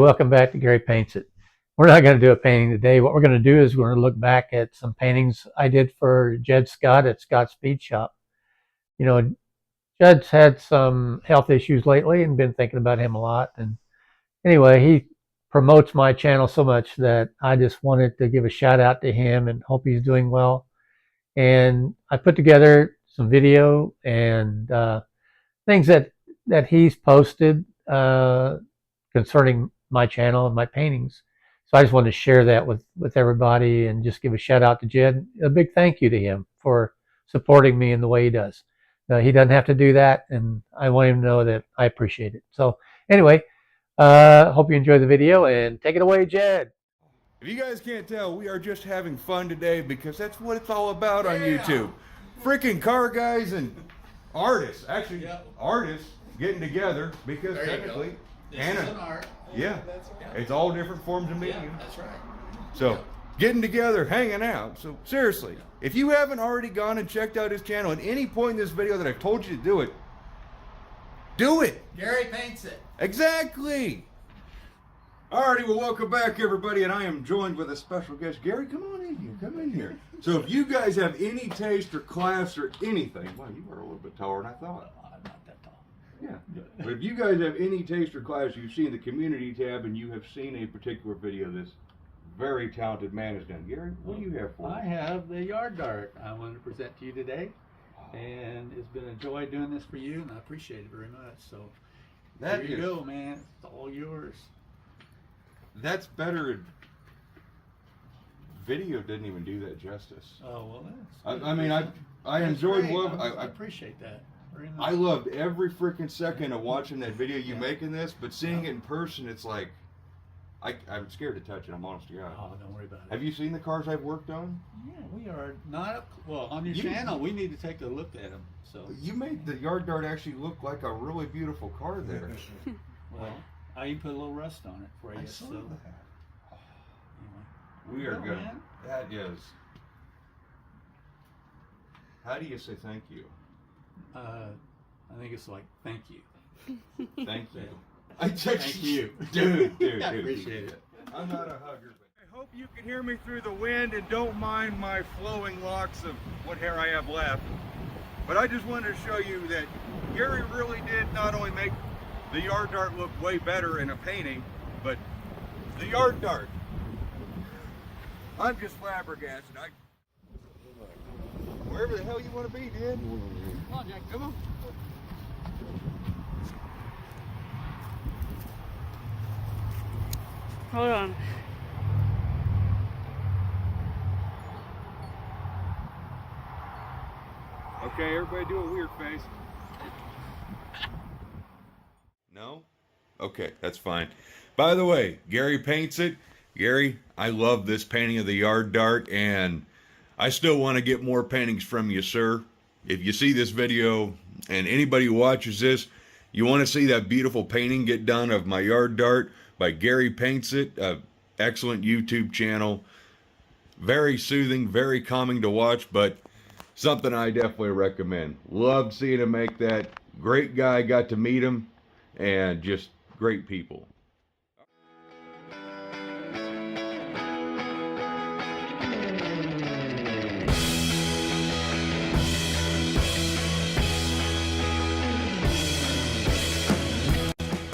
welcome back to Gary Paints It. We're not going to do a painting today. What we're going to do is we're going to look back at some paintings I did for Jed Scott at Scott's Speed Shop. You know, Jed's had some health issues lately and been thinking about him a lot. And anyway, he promotes my channel so much that I just wanted to give a shout out to him and hope he's doing well. And I put together some video and things that he's posted concerning my channel and my paintings. So I just wanted to share that with everybody and just give a shout out to Jed. A big thank you to him for supporting me in the way he does. He doesn't have to do that, and I want him to know that I appreciate it. So anyway, hope you enjoy the video, and take it away, Jed. If you guys can't tell, we are just having fun today because that's what it's all about on YouTube. Freaking car guys and artists, actually artists getting together because technically, this is an art. Yeah, it's all different forms of medium. Yeah, that's right. So getting together, hanging out. So seriously, if you haven't already gone and checked out his channel at any point in this video that I've told you to do it, do it. Gary Paints It. Exactly. Alrighty, well, welcome back, everybody, and I am joined with a special guest. Gary, come on in here. Come in here. So if you guys have any taste or class or anything, wow, you are a little bit taller than I thought. I'm not that tall. Yeah. But if you guys have any taste or class, you've seen the community tab and you have seen a particular video this very talented man has done. Gary, what do you have for me? I have the Yard Dart I wanted to present to you today, and it's been a joy doing this for you, and I appreciate it very much. So there you go, man. It's all yours. That's better. Video didn't even do that justice. Oh, well, that's I mean, I enjoyed love. I appreciate that very much. I loved every freaking second of watching that video you making this, but seeing it in person, it's like, I'm scared to touch it. I'm honest to God. Oh, don't worry about it. Have you seen the cars I've worked on? Yeah, we are not up. Well, on your channel, we need to take a look at them. So you made the Yard Dart actually look like a really beautiful car there. well, I even put a little rust on it for you. I saw so that. anyway. We are Well, good. man. That is. How do you say thank you? I think it's like thank you. Thank you. Thank you, dude. I appreciate it. I'm not a hugger. I hope you can hear me through the wind and don't mind my flowing locks of what hair I have left. But I just wanted to show you that Gary really did not only make the Yard Dart look way better in a painting, but the Yard Dart. I'm just flabbergasted. Wherever the hell you want to be, dude. Come on, Jack. Come on. Hold on. Okay, everybody do a weird face. No? Okay, that's fine. By the way, Gary Paints It. Gary, I love this painting of the Yard Dart, and I still want to get more paintings from you, sir. If you see this video, and anybody who watches this, you want to see that beautiful painting get done of my Yard Dart by Gary Paints It, excellent YouTube channel. Very soothing, very calming to watch, but something I definitely recommend. Loved seeing him make that. Great guy, got to meet him, and just great people.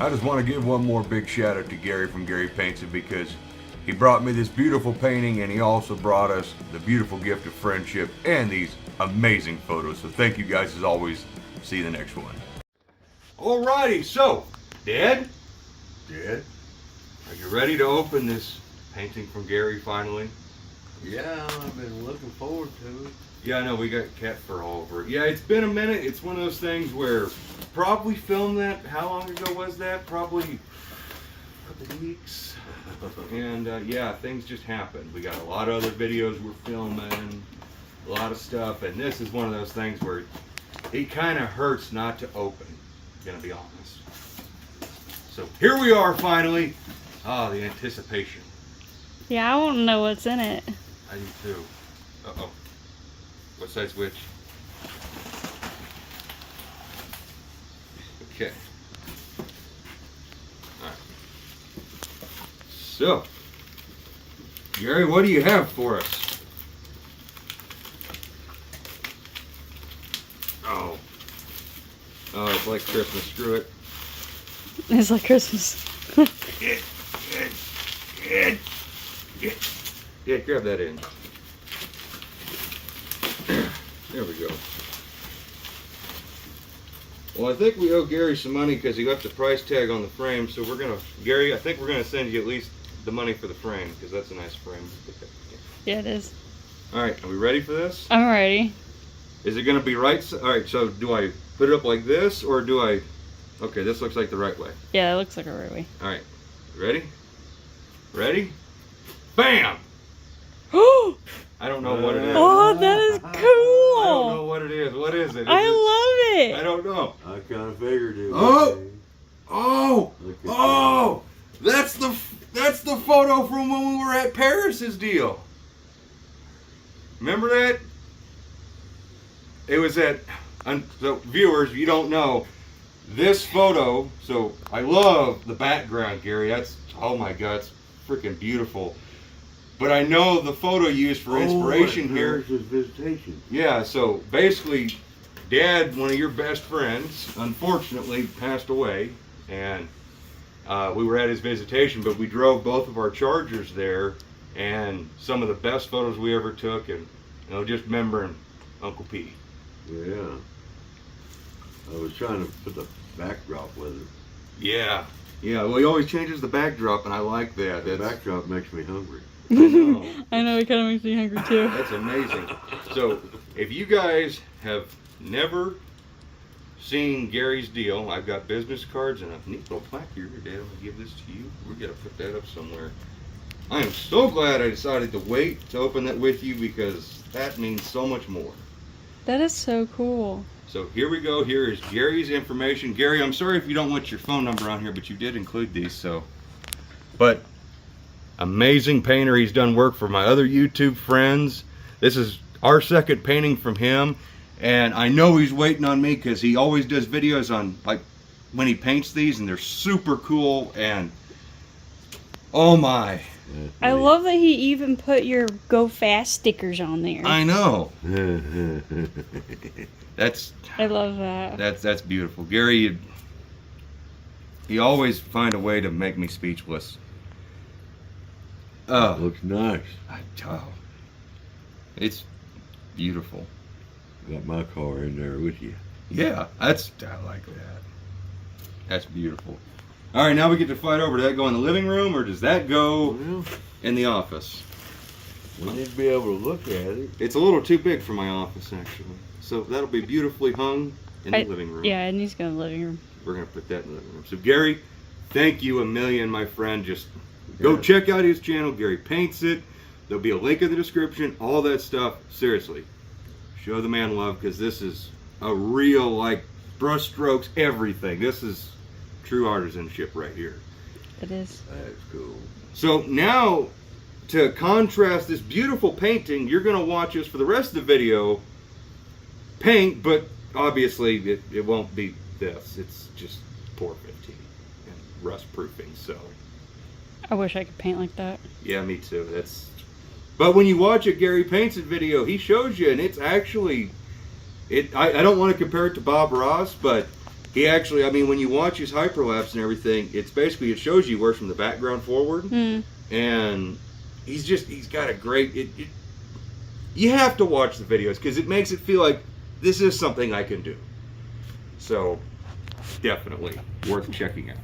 I just want to give one more big shout out to Gary from Gary Paints It because he brought me this beautiful painting and he also brought us the beautiful gift of friendship and these amazing photos. So thank you guys as always. See you in the next one. Alrighty, so Dad, are you ready to open this painting from Gary finally? Yeah, I've been looking forward to it. Yeah, I know, we got cat fur all over it. Yeah, it's been a minute. It's one of those things where probably filmed that. How long ago was that? Probably a couple weeks. And yeah, things just happened. We got a lot of other videos we're filming, a lot of stuff. And this is one of those things where it kind of hurts not to open, gonna be honest. So here we are finally. Ah, the anticipation. Yeah, I want to know what's in it. I do too. Uh-oh. What side's which? Okay. Alright. So, Gary, what do you have for us? Oh. Oh, it's like Christmas. Screw it. It's like Christmas. Yeah, grab that in. There we go. Well, I think we owe Gary some money because he left the price tag on the frame. So we're gonna, Gary, I think we're gonna send you at least the money for the frame because that's a nice frame. Yeah, it is. All right, are we ready for this? I'm ready. Is it gonna be right? All right. So do I put it up like this or do I? Okay, this looks like the right way. Yeah, it looks like a right way. All right, ready? Ready? Bam! I don't know what it is. Oh, that is cool. I don't know what it is. What is it? I love it. I don't know. I kind of figured it. Oh! Oh! Look at Oh! That's the photo from when we were at Paris's deal. Remember that? It was at. So viewers, you don't know this photo. So I love the background, Gary. That's, oh my God, it's freaking beautiful. But I know the photo used for inspiration here. His visitation. Yeah, so basically, Dad, one of your best friends, unfortunately passed away, and we were at his visitation, but we drove both of our Chargers there, and some of the best photos we ever took, and just remembering Uncle Pete. Yeah. I was trying to put the backdrop with it. Yeah, yeah. Well, he always changes the backdrop, and I like that. The That's, backdrop makes me hungry. I know. I know, it kind of makes me hungry too. That's amazing. So, if you guys have never seen Gary's deal, I've got business cards and a neat little plaque here. Dad, I'm gonna give this to you. We're gonna put that up somewhere. I am so glad I decided to wait to open that with you because that means so much more. That is so cool. So here we go. Here is Gary's information. Gary, I'm sorry if you don't want your phone number on here, but you did include these. So, but amazing painter. He's done work for my other YouTube friends. This is our second painting from him, and I know he's waiting on me because he always does videos on like when he paints these, and they're super cool. And oh my, I love that he even put your Go Fast stickers on there. I know. That's I love that. that's beautiful. Gary, you always find a way to make me speechless. Oh, Looks nice. oh, it's beautiful. Got my car in there with you. Yeah, I like that. That's beautiful. All right, now we get to fight over. Does that go in the living room or does that go Well, in the office? we need to be able to look at it. It's a little too big for my office, actually. So that'll be beautifully hung in the living room. Yeah, it needs to go in the living room. We're going to put that in the living room. So, Gary, thank you a million, my friend. Just go Yeah. check out his channel. Gary Paints It. There'll be a link in the description. All that stuff. Seriously, show the man love because this is a real, like, brush strokes, everything. This is true artisanship right here. It is. That's cool. So now, to contrast this beautiful painting, you're going to watch us for the rest of the video paint, but obviously it won't be this. It's just pour 15 and rust proofing. So I wish I could paint like that. yeah, me too. But when you watch a Gary Paints It video, he shows you, and it's actually I don't want to compare it to Bob Ross, but he actually, I mean, when you watch his hyperlapse and everything, it's basically, it shows you where from the background forward, and he's got a great, you have to watch the videos because it makes it feel like this is something I can do. So definitely worth checking out.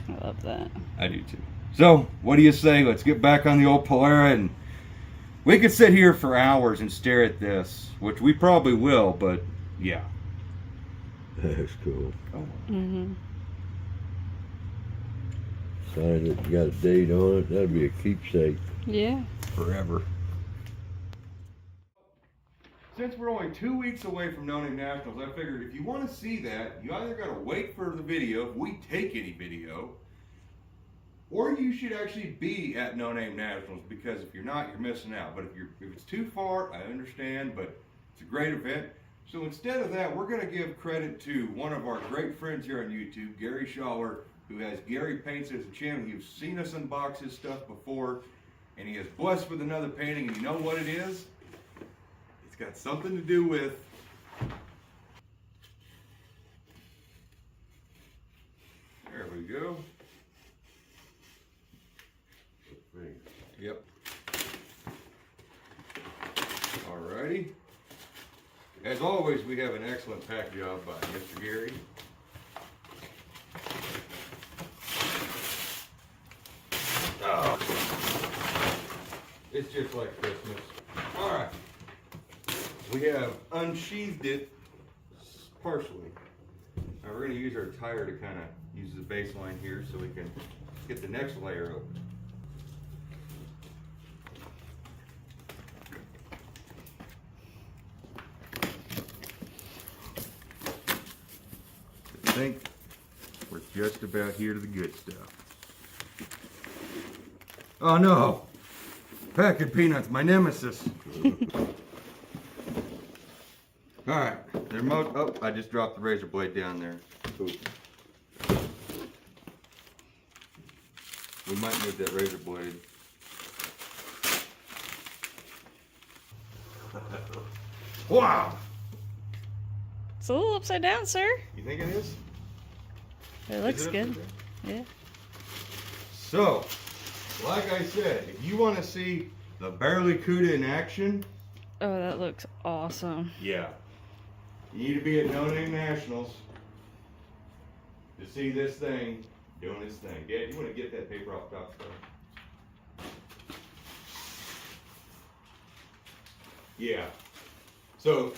I love that. I do too. So what do you say? Let's get back on the old Polara, and we could sit here for hours and stare at this, which we probably will, but yeah. That's cool. Mm-hmm. Sign it, you got a date on it. That'd be a keepsake. Yeah. Forever. Since we're only 2 weeks away from No Name Nationals, I figured if you want to see that, you either got to wait for the video, if we take any video, or you should actually be at No Name Nationals, because if you're not, you're missing out. But if it's too far, I understand, but it's a great event. So instead of that, we're going to give credit to one of our great friends here on YouTube, Gary Schaller, who has Gary Paints as a channel. You've seen us unbox his stuff before, and he is blessed with another painting, and you know what it is? It's got something to do with there we go. Yep. Alrighty. As always, we have an excellent pack job by Mr. Gary. Oh. It's just like Christmas. Alright. We have unsheathed it partially. Now we're going to use our tire to kind of use the baseline here so we can get the next layer open. I think we're just about here to the good stuff. Oh no! Pack of peanuts, my nemesis. Alright, oh, I just dropped the razor blade down there. Oops. We might need that razor blade. Wow! It's a little upside down, sir. You think it is? It looks good. Upside down? Yeah. So, like I said, if you want to see the Barely Cuda in action, Oh, that looks awesome. yeah, you need to be at No Name Nationals to see this thing doing its thing. Dad, you want to get that paper off top stuff? Yeah. So,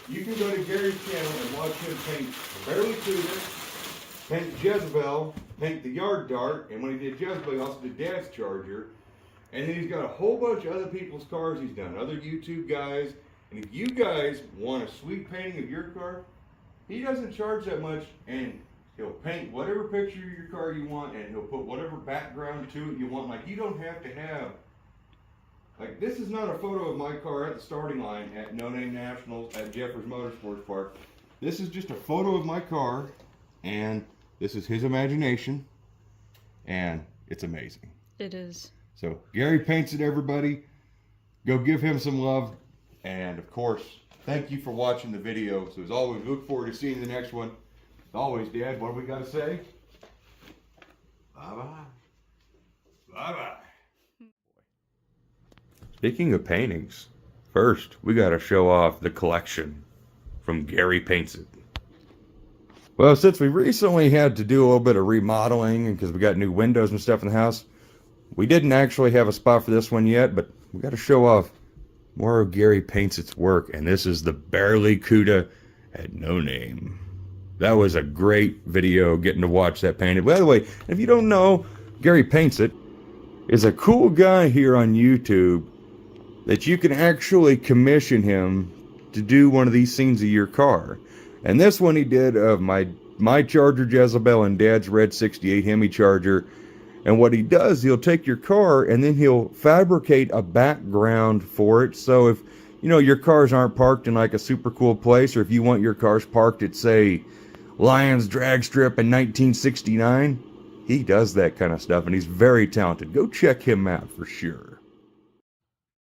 you can go to Gary's channel and watch him paint Barely Cuda, paint Jezebel, paint the Yard Dart, and when he did Jezebel, he also did Dad's Charger. And then he's got a whole bunch of other people's cars he's done, other YouTube guys. And if you guys want a sweet painting of your car, he doesn't charge that much, and he'll paint whatever picture of your car you want, and he'll put whatever background to it you want. Like, you don't have to have, like, this is not a photo of my car at the starting line at No Name Nationals at Jeffers Motorsports Park. This is just a photo of my car, and this is his imagination, and it's amazing. It is. So Gary Paints It, everybody. Go give him some love. And of course, thank you for watching the video. So as always, look forward to seeing the next one. As always, Dad, what do we got to say? Bye-bye. Bye-bye. Speaking of paintings, first, we got to show off the collection from Gary Paints It. Well, since we recently had to do a little bit of remodeling because we got new windows and stuff in the house, we didn't actually have a spot for this one yet, but we got to show off more of Gary Paints It's work, and this is the Barely Cuda at No Name. That was a great video getting to watch that painted. By the way, if you don't know, Gary Paints It is a cool guy here on YouTube that you can actually commission him to do one of these scenes of your car. And this one he did of my Charger Jezebel and Dad's red 68 Hemi Charger. And what he does, he'll take your car and then he'll fabricate a background for it. So if, you know, your cars aren't parked in like a super cool place, or if you want your cars parked at, say, Lions Drag Strip in 1969, he does that kind of stuff, and he's very talented. Go check him out for sure.